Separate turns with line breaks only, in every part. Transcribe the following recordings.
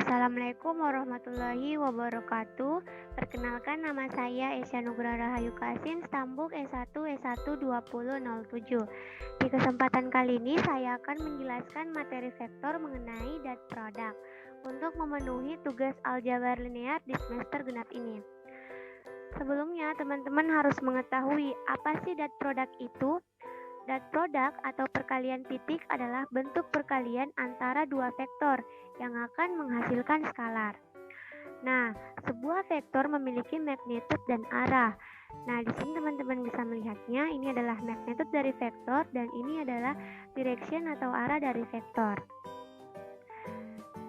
Assalamualaikum warahmatullahi wabarakatuh. Perkenalkan, nama saya Esya Nugra Rahayu Kasim, Stambuk S1 S1 2007. Di kesempatan kali ini saya akan menjelaskan materi vektor mengenai dot product untuk memenuhi tugas aljabar linear di semester genap ini. Sebelumnya, teman-teman harus mengetahui apa sih dot product itu. Dot product atau perkalian titik adalah bentuk perkalian antara dua vektor yang akan menghasilkan skalar. Nah, sebuah vektor memiliki magnitude dan arah. Nah, di sini teman-teman bisa melihatnya, ini adalah magnitude dari vektor dan ini adalah direction atau arah dari vektor.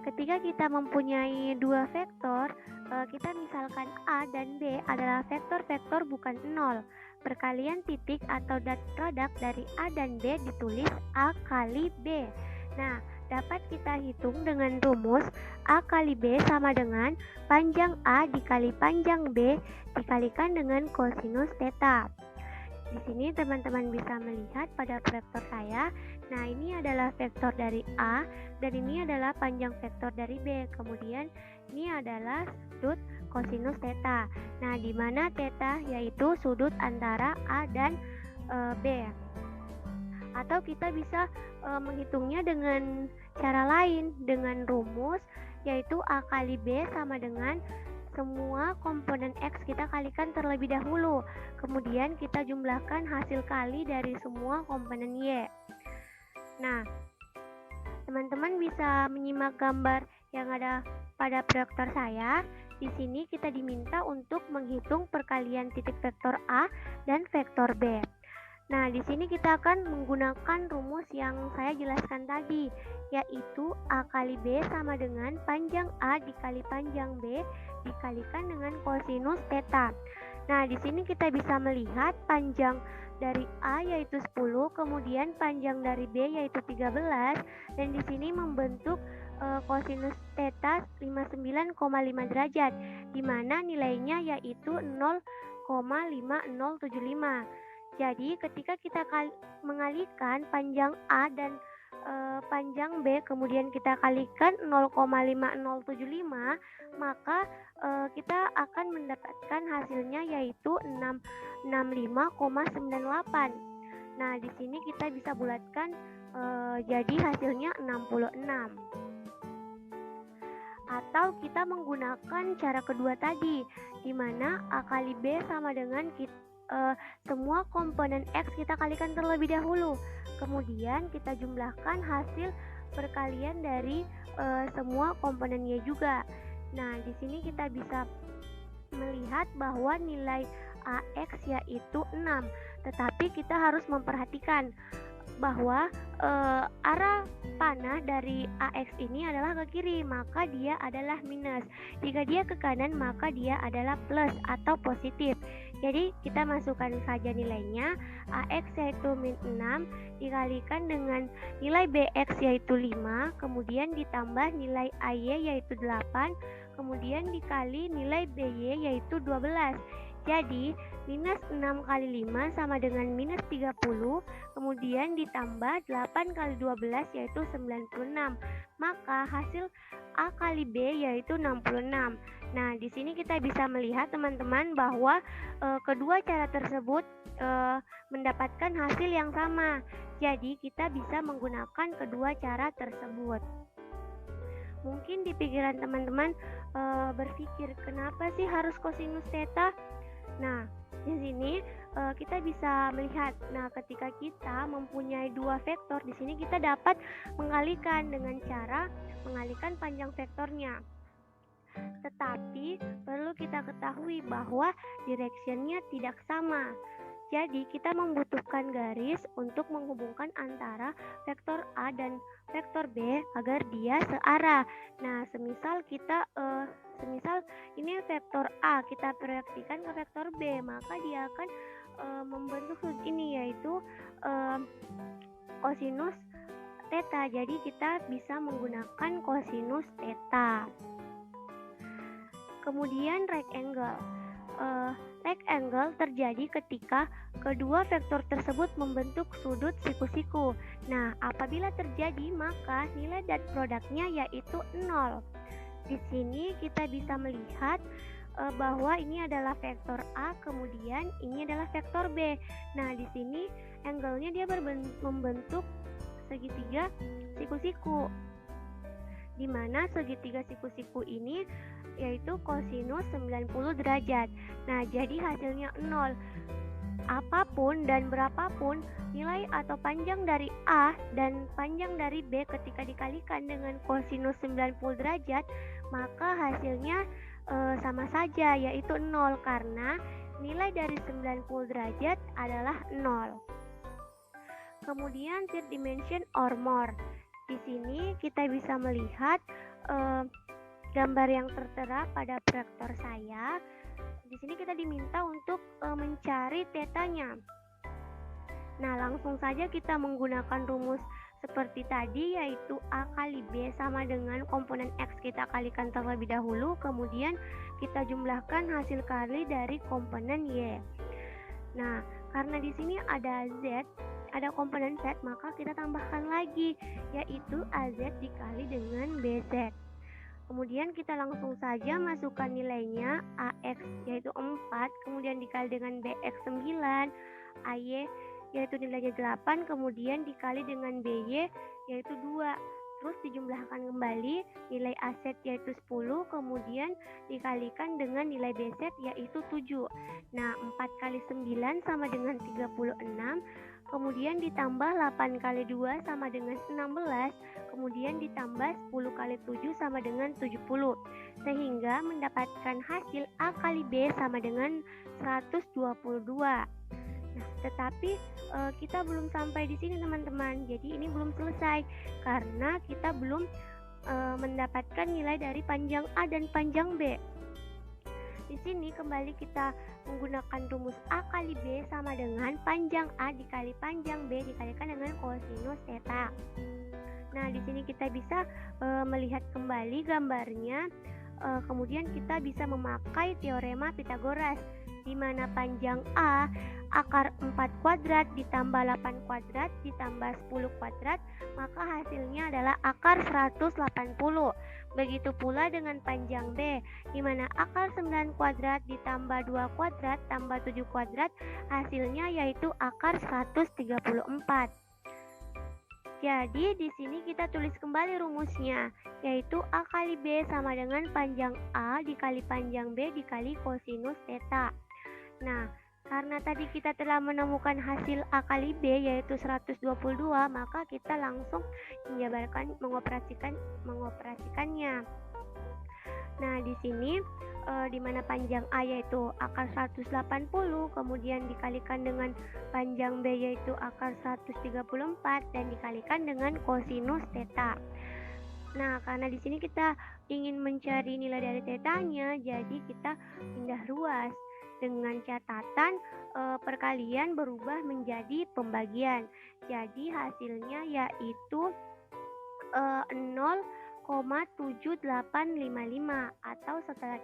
Ketika kita mempunyai dua vektor, kita misalkan A dan B adalah vektor-vektor bukan nol. Perkalian titik atau dot product dari A dan B ditulis A kali B. Nah, dapat kita hitung dengan rumus A kali B sama dengan panjang A dikali panjang B dikalikan dengan kosinus theta. Di sini teman-teman bisa melihat pada vektor saya. Nah, ini adalah vektor dari A dan ini adalah panjang vektor dari B. Kemudian ini adalah sudut kosinus theta. Nah, di mana theta yaitu sudut antara A dan B. Atau kita bisa menghitungnya dengan cara lain dengan rumus yaitu A kali B sama dengan semua komponen X kita kalikan terlebih dahulu. Kemudian kita jumlahkan hasil kali dari semua komponen Y. Nah, teman-teman bisa menyimak gambar yang ada pada proyektor saya. Di sini kita diminta untuk menghitung perkalian titik vektor A dan vektor B. Nah, di sini kita akan menggunakan rumus yang saya jelaskan tadi, yaitu A kali B sama dengan panjang A dikali panjang B dikalikan dengan kosinus theta. Nah, di sini kita bisa melihat panjang dari A yaitu 10, kemudian panjang dari B yaitu 13, dan di sini membentuk kosinus theta 59,5 derajat, di mana nilainya yaitu 0,5075. Jadi ketika kita mengalihkan panjang A dan panjang B kemudian kita kalikan 0,5075, maka kita akan mendapatkan hasilnya yaitu 665,98. Nah, di sini kita bisa bulatkan jadi hasilnya 66. Atau kita menggunakan cara kedua tadi, di mana A kali B sama dengan semua komponen X kita kalikan terlebih dahulu. Kemudian kita jumlahkan hasil perkalian dari semua komponen Y juga. Nah, di sini kita bisa melihat bahwa nilai AX yaitu 6. Tetapi kita harus memperhatikan bahwa arah panah dari AX ini adalah ke kiri, maka dia adalah minus. Jika dia ke kanan, maka dia adalah plus atau positif. Jadi kita masukkan saja nilainya. AX yaitu min 6 dikalikan dengan nilai BX yaitu 5, kemudian ditambah nilai AY yaitu 8, kemudian dikali nilai BY yaitu 12. Jadi minus 6 kali 5 sama dengan minus 30, kemudian ditambah 8 kali 12 yaitu 96. Maka hasil A kali B yaitu 66. Nah, di sini kita bisa melihat teman-teman bahwa kedua cara tersebut mendapatkan hasil yang sama. Jadi kita bisa menggunakan kedua cara tersebut. Mungkin di pikiran teman-teman berpikir, kenapa sih harus kosinus theta? Nah, di sini kita bisa melihat. Nah, ketika kita mempunyai dua vektor, di sini kita dapat mengalihkan dengan cara mengalihkan panjang vektornya. Tetapi perlu kita ketahui bahwa directionnya tidak sama. Jadi kita membutuhkan garis untuk menghubungkan antara vektor A dan vektor B agar dia searah. Nah, semisal ini vektor A kita proyeksikan ke vektor B, maka dia akan membentuk sudut ini yaitu kosinus theta. Jadi kita bisa menggunakan kosinus theta. Kemudian right angle. Right angle terjadi ketika kedua vektor tersebut membentuk sudut siku-siku. Nah, apabila terjadi maka nilai dot produknya yaitu 0. Di sini kita bisa melihat bahwa ini adalah vektor A, kemudian ini adalah vektor B. Nah, di sini angle-nya dia membentuk segitiga siku-siku, di mana segitiga siku-siku ini yaitu kosinus 90 derajat. Nah, jadi hasilnya 0. Apapun dan berapapun nilai atau panjang dari A dan panjang dari B ketika dikalikan dengan kosinus 90 derajat, maka hasilnya sama saja, yaitu 0, karena nilai dari 90 derajat adalah 0. Kemudian third dimension or more. Di sini kita bisa melihat gambar yang tertera pada proyektor saya. Di sini kita diminta untuk mencari tetanya. Nah, langsung saja kita menggunakan rumus seperti tadi, yaitu A kali B sama dengan komponen X kita kalikan terlebih dahulu, kemudian kita jumlahkan hasil kali dari komponen Y. Nah, karena di sini ada Z, ada komponen Z, maka kita tambahkan lagi, yaitu AZ dikali dengan BZ. Kemudian kita langsung saja masukkan nilainya, AX yaitu 4, kemudian dikali dengan BX 9, AY yaitu nilainya 8, kemudian dikali dengan BY yaitu 2. Terus dijumlahkan kembali, nilai AZ yaitu 10, kemudian dikalikan dengan nilai BZ yaitu 7. Nah, 4 kali 9 sama dengan 36, kemudian ditambah 8 kali 2 sama dengan 16, kemudian ditambah 10 kali 7 sama dengan 70, sehingga mendapatkan hasil A kali B sama dengan 122. Nah, tetapi kita belum sampai di sini teman-teman. Jadi ini belum selesai karena kita belum mendapatkan nilai dari panjang A dan panjang B. Di sini kembali kita menggunakan rumus A kali B sama dengan panjang A dikali panjang B dikalikan dengan kosinus theta. Nah, di sini kita bisa melihat kembali gambarnya. Kemudian kita bisa memakai teorema Pythagoras, di mana panjang A akar 4 kuadrat ditambah 8 kuadrat ditambah 10 kuadrat, maka hasilnya adalah akar 180. Begitu pula dengan panjang B, di mana akar 9 kuadrat ditambah 2 kuadrat tambah 7 kuadrat, hasilnya yaitu akar 134. Jadi di sini kita tulis kembali rumusnya, yaitu A kali B sama dengan panjang A dikali panjang B dikali kosinus theta. Nah, karena tadi kita telah menemukan hasil A kali B yaitu 122, maka kita langsung mengoperasikannya. Nah, di sini di mana panjang A yaitu akar 180, kemudian dikalikan dengan panjang B yaitu akar 134 dan dikalikan dengan kosinus theta. Nah, karena di sini kita ingin mencari nilai dari tetanya, jadi kita pindah ruas dengan catatan perkalian berubah menjadi pembagian. Jadi hasilnya yaitu 0,7855, atau setelah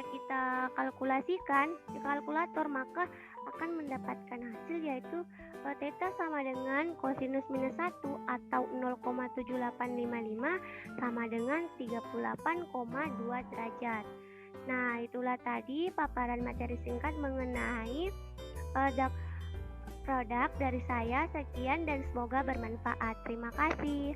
kita kalkulasikan di kalkulator, maka akan mendapatkan hasil yaitu theta sama dengan kosinus minus 1 atau 0,7855 sama dengan 38,2 derajat. Nah, itulah tadi paparan materi singkat mengenai produk dari saya. Sekian dan semoga bermanfaat. Terima kasih.